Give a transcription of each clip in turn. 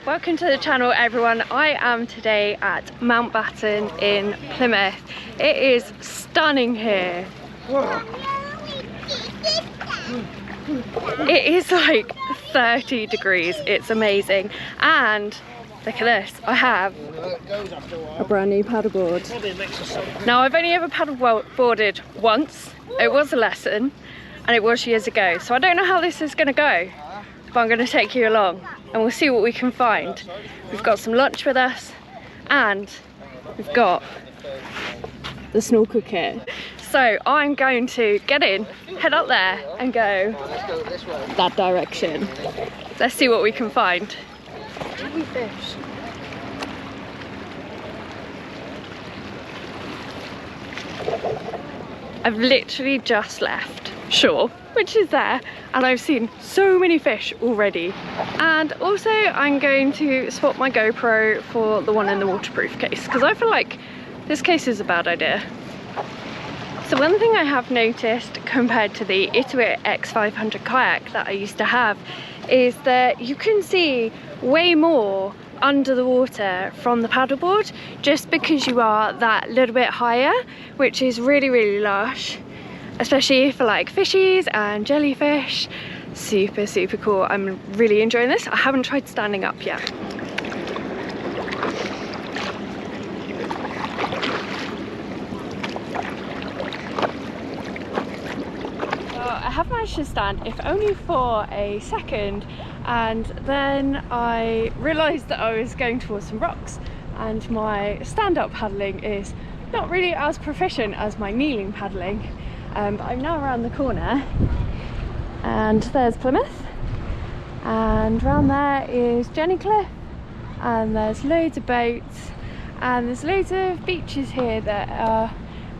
Welcome to the channel, everyone. I am today at Mountbatten in Plymouth. It is stunning here. It is like 30 degrees. It's amazing. And look at this. I have a brand new paddleboard. Now, I've only ever paddleboarded once. It was a lesson and it was years ago. So I don't know how this is going to go, but I'm going to take you along and we'll see what we can find. We've got some lunch with us and we've got the snorkel kit. So I'm going to get in, head up there and go that direction. Let's see what we can find. Did we fish? I've literally just left shore, which is there, and I've seen so many fish already. And also I'm going to swap my GoPro for the one in the waterproof case, because I feel like this case is a bad idea. So one thing I have noticed compared to the ITIwit X500 kayak that I used to have is that you can see way more under the water from the paddleboard, just because you are that little bit higher, which is really lush, especially for like fishies and jellyfish. Super cool. I'm really enjoying this. I haven't tried standing up yet. I have managed to stand, if only for a second, and then I realised that I was going towards some rocks and my stand-up paddling is not really as proficient as my kneeling paddling. But I'm now around the corner and there's Plymouth, and around there is Jenny Cliff, and there's loads of boats and there's loads of beaches here that are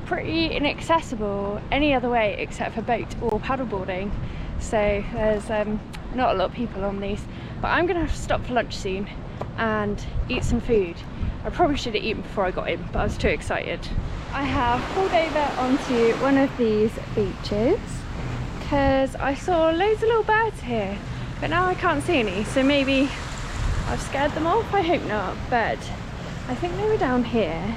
pretty inaccessible any other way except for boat or paddleboarding. So there's not a lot of people on these, but I'm gonna have to stop for lunch soon and eat some food. I probably should have eaten before I got in, but I was too excited. I have pulled over onto one of these beaches because I saw loads of little birds here, but now I can't see any, so maybe I've scared them off. I hope not, but I think they were down here.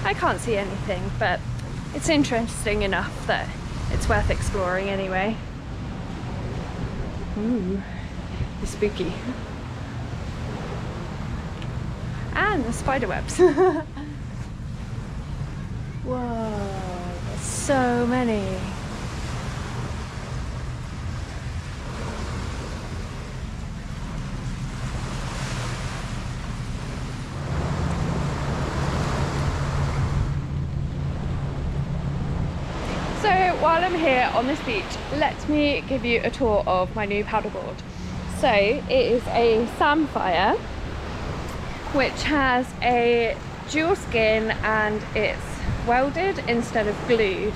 I can't see anything, but it's interesting enough that it's worth exploring anyway. Ooh, it's spooky. And the spider webs. Whoa, there's so many. So while I'm here on this beach, let me give you a tour of my new paddleboard. So it is a Samphire, which has a dual skin and it's welded instead of glued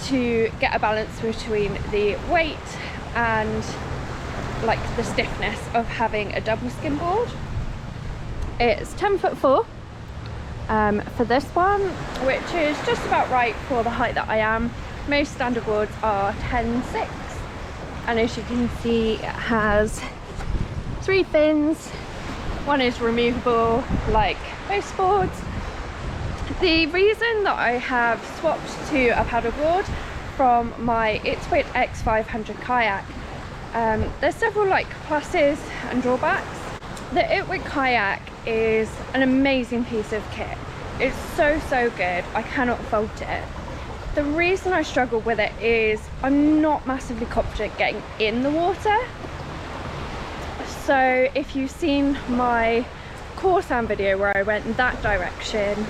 to get a balance between the weight and like the stiffness of having a double skin board. It's 10'4" for this one, which is just about right for the height that I am. Most standard boards are 10'6", and as you can see it has 3 fins. One is removable like most boards. The reason that I have swapped to a paddleboard from my ITIwit X500 kayak, there's several like pluses and drawbacks. The ITIwit kayak is an amazing piece of kit. It's so good, I cannot fault it. The reason I struggle with it is I'm not massively confident getting in the water. So if you've seen my Corsan video where I went in that direction,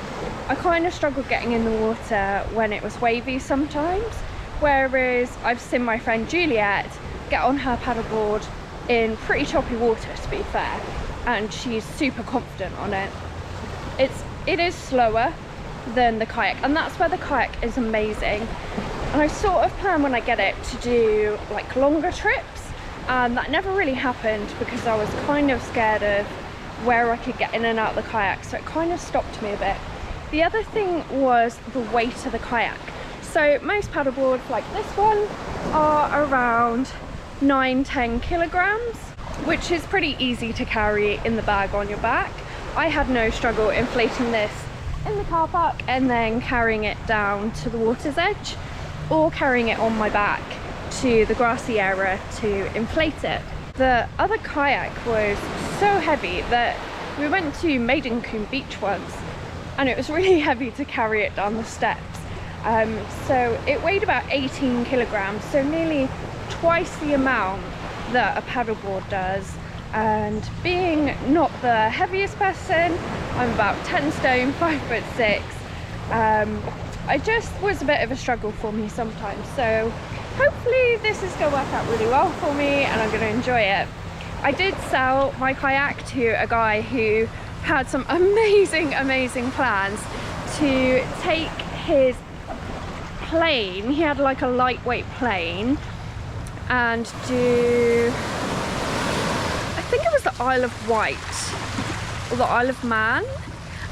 I kind of struggled getting in the water when it was wavy sometimes, whereas I've seen my friend Juliet get on her paddleboard in pretty choppy water, to be fair, and she's super confident on it. It is slower than the kayak, and that's where the kayak is amazing. And I sort of plan when I get it to do like longer trips, and that never really happened because I was kind of scared of where I could get in and out of the kayak, so it kind of stopped me a bit. The other thing was the weight of the kayak. So most paddleboards like this one are around 9-10 kilograms, which is pretty easy to carry in the bag on your back. I had no struggle inflating this in the car park and then carrying it down to the water's edge, or carrying it on my back to the grassy area to inflate it. The other kayak was so heavy that we went to Maidencoombe Beach once and it was really heavy to carry it down the steps. So it weighed about 18 kilograms, so nearly twice the amount that a paddleboard does. And being not the heaviest person, I'm about 10 stone, 5'6". I just was a bit of a struggle for me sometimes. So hopefully this is going to work out really well for me and I'm going to enjoy it. I did sell my kayak to a guy who had some amazing plans to take his plane. He had like a lightweight plane and do, I think it was the Isle of Wight or the Isle of Man,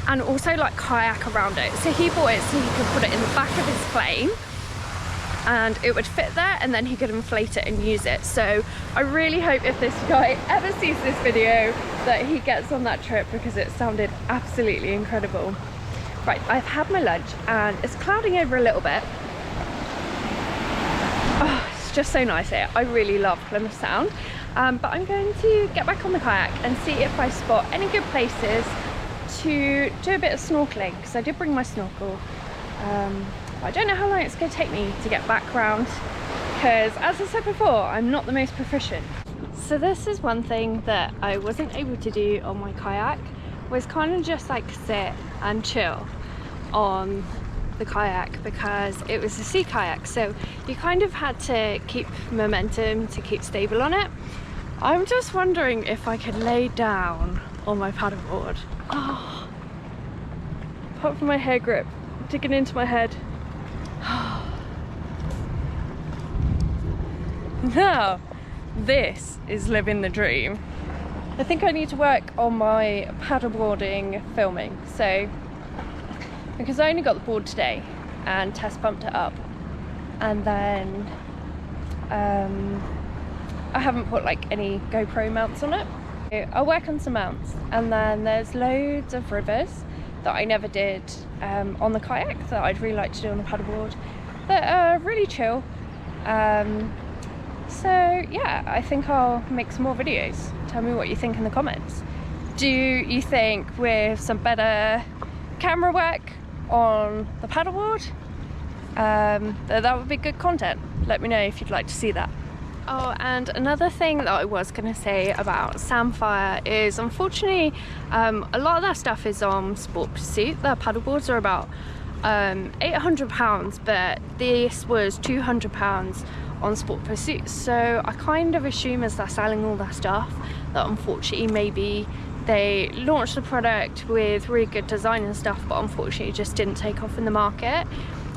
and also like kayak around it. So he bought it so he could put it in the back of his plane and it would fit there, and then he could inflate it and use it. So I really hope if this guy ever sees this video that he gets on that trip, because it sounded absolutely incredible. Right, I've had my lunch and it's clouding over a little bit. Oh, it's just so nice here. I really love Plymouth Sound. But I'm going to get back on the kayak and see if I spot any good places to do a bit of snorkeling, because I did bring my snorkel. I don't know how long it's going to take me to get back round, because as I said before, I'm not the most proficient. So this is one thing that I wasn't able to do on my kayak, was kind of just like sit and chill on the kayak, because it was a sea kayak, so you kind of had to keep momentum to keep stable on it. I'm just wondering if I could lay down on my paddleboard. Oh, apart from my hair grip digging into my head. Now, this is living the dream. I think I need to work on my paddleboarding filming. So, because I only got the board today and test pumped it up, and then I haven't put like any GoPro mounts on it. I'll work on some mounts, and then there's loads of rivers that I never did on the kayak that I'd really like to do on the paddleboard that are really chill. So yeah, I think I'll make some more videos. Tell me what you think in the comments. Do you think with some better camera work on the paddleboard that would be good content? Let me know if you'd like to see that. Oh, and another thing that I was going to say about Samfire is, unfortunately, a lot of that stuff is on Sport Pursuit. Their paddleboards are about £800, but this was £200 on Sport Pursuit. So I kind of assume, as they're selling all that stuff, that unfortunately maybe they launched the product with really good design and stuff, but unfortunately it just didn't take off in the market.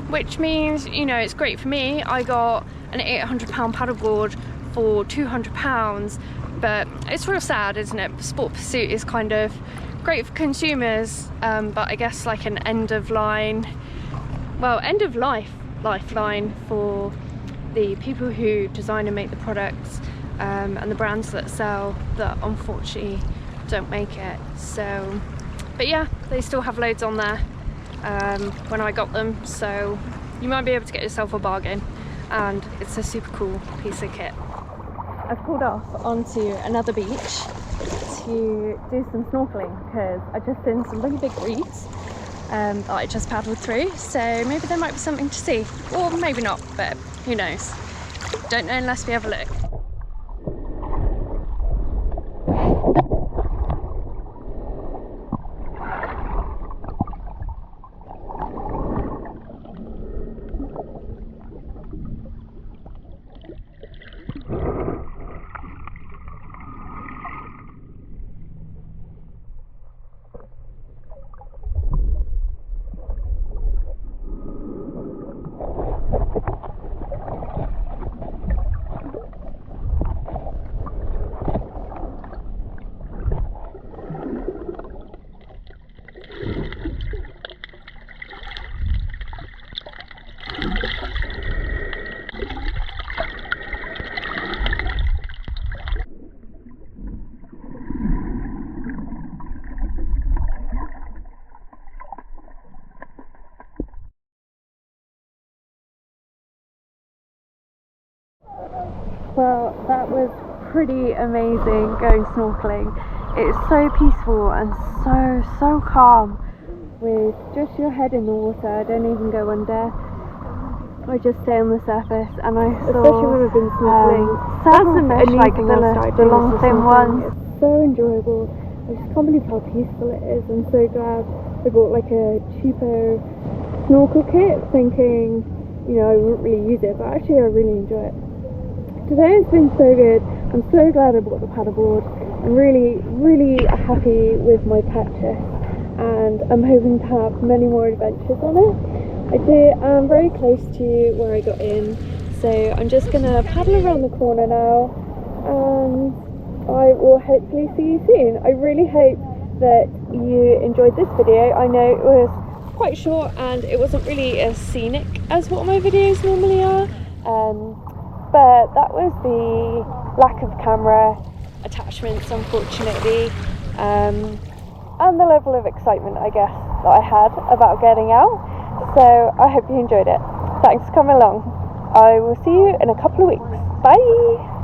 Which means, you know, it's great for me. I got an £800 paddleboard for £200, but it's real sad, isn't it? Sport Pursuit is kind of great for consumers, but I guess like an end of life lifeline for the people who design and make the products, and the brands that sell that unfortunately don't make it. So, but yeah, they still have loads on there when I got them, so you might be able to get yourself a bargain, and it's a super cool piece of kit. I've pulled off onto another beach to do some snorkeling, because I just seen some really big reefs that I just paddled through, so maybe there might be something to see, or maybe not, but who knows. Don't know unless we have a look. Well, that was pretty amazing going snorkeling. It's so peaceful and so calm with just your head in the water. I don't even go under. I just stay on the surface, and I saw especially when I've been snorkeling, some fish like the long thin ones. It's so enjoyable. I just can't believe how peaceful it is. I'm so glad I bought like a cheaper snorkel kit, thinking, you know, I wouldn't really use it, but actually I really enjoy it. Today has been so good. I'm so glad I bought the paddleboard. I'm really happy with my purchase, and I'm hoping to have many more adventures on it. I'm very close to where I got in, so I'm just gonna paddle around the corner now, and I will hopefully see you soon. I really hope that you enjoyed this video. I know it was quite short and it wasn't really as scenic as what my videos normally are, but that was the lack of camera attachments, unfortunately, and the level of excitement, I guess, that I had about getting out. So I hope you enjoyed it. Thanks for coming along. I will see you in a couple of weeks. Bye!